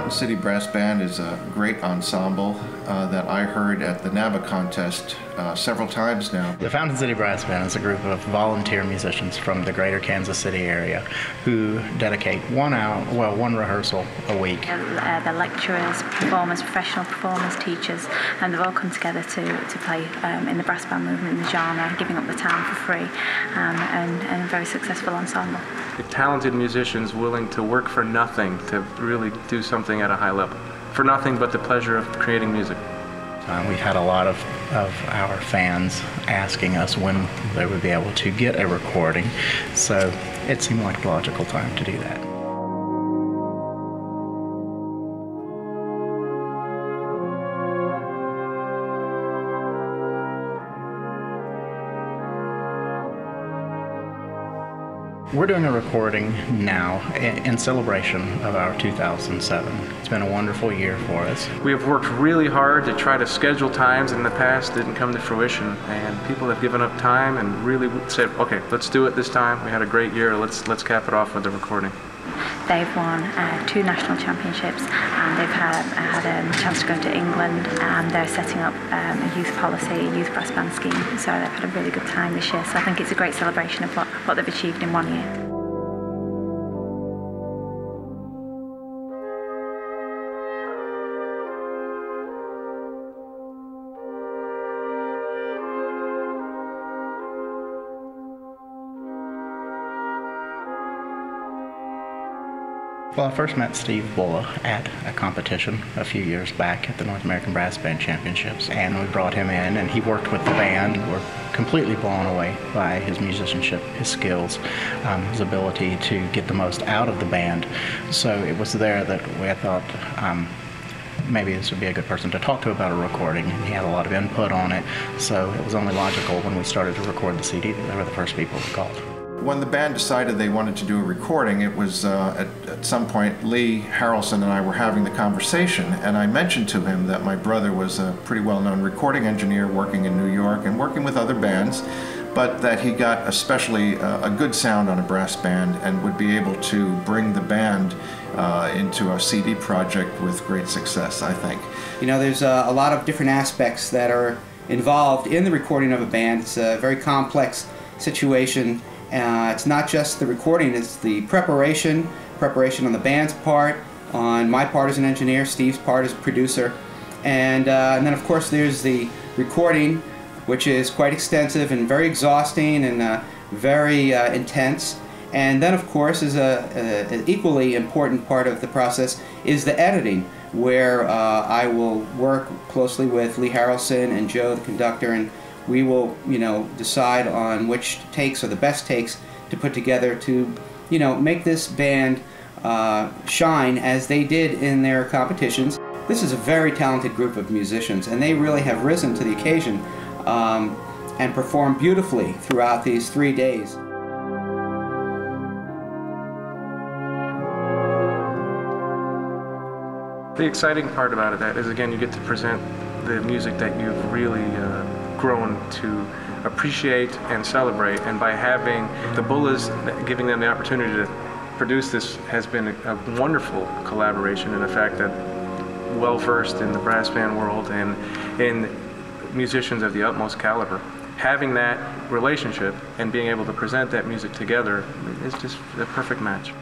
Fountain City Brass Band is a great ensemble that I heard at the NABA contest several times now. The Fountain City Brass Band is a group of volunteer musicians from the greater Kansas City area who dedicate 1 hour, well, one rehearsal a week. The lecturers, performers, professional performers, teachers, and they've all come together to play in the brass band movement, in the genre, giving up the town for free, and a very successful ensemble. Talented musicians willing to work for nothing to really do something at a high level. For nothing but the pleasure of creating music. We've had a lot of our fans asking us when they would be able to get a recording, so it seemed like a logical time to do that. We're doing a recording now in celebration of our 2007. It's been a wonderful year for us. We have worked really hard to try to schedule times in the past didn't come to fruition, and people have given up time and really said, okay, let's do it this time. We had a great year, let's cap it off with the recording. They've won 2 national championships, and they've had a chance to go to England, and they're setting up a youth policy, a youth brass band scheme, so they've had a really good time this year. So I think it's a great celebration of what they've achieved in 1 year. Well, I first met Steve Bulla at a competition a few years back at the North American Brass Band Championships, and we brought him in and he worked with the band. We're completely blown away by his musicianship, his skills, his ability to get the most out of the band. So it was there that I thought maybe this would be a good person to talk to about a recording. He had a lot of input on it, so it was only logical when we started to record the CD that they were the first people we called. When the band decided they wanted to do a recording, it was at some point Lee Harrelson and I were having the conversation, and I mentioned to him that my brother was a pretty well-known recording engineer working in New York and working with other bands, but that he got especially a good sound on a brass band and would be able to bring the band into a CD project with great success, I think. You know, there's a lot of different aspects that are involved in the recording of a band. It's a very complex situation. It's not just the recording, it's the preparation on the band's part, on my part as an engineer, Steve's part as a producer, and then of course there's the recording, which is quite extensive and very exhausting and very intense. And then of course is an equally important part of the process is the editing, where I will work closely with Lee Harrelson and Joe, the conductor, and we will, decide on which takes are the best takes to put together to, make this band shine as they did in their competitions. This is a very talented group of musicians, and they really have risen to the occasion and performed beautifully throughout these 3 days. The exciting part about it is, again, you get to present the music that you've really grown to appreciate and celebrate, and by having the Bullas, giving them the opportunity to produce this has been a wonderful collaboration, and the fact that well-versed in the brass band world and in musicians of the utmost caliber, having that relationship and being able to present that music together is just a perfect match.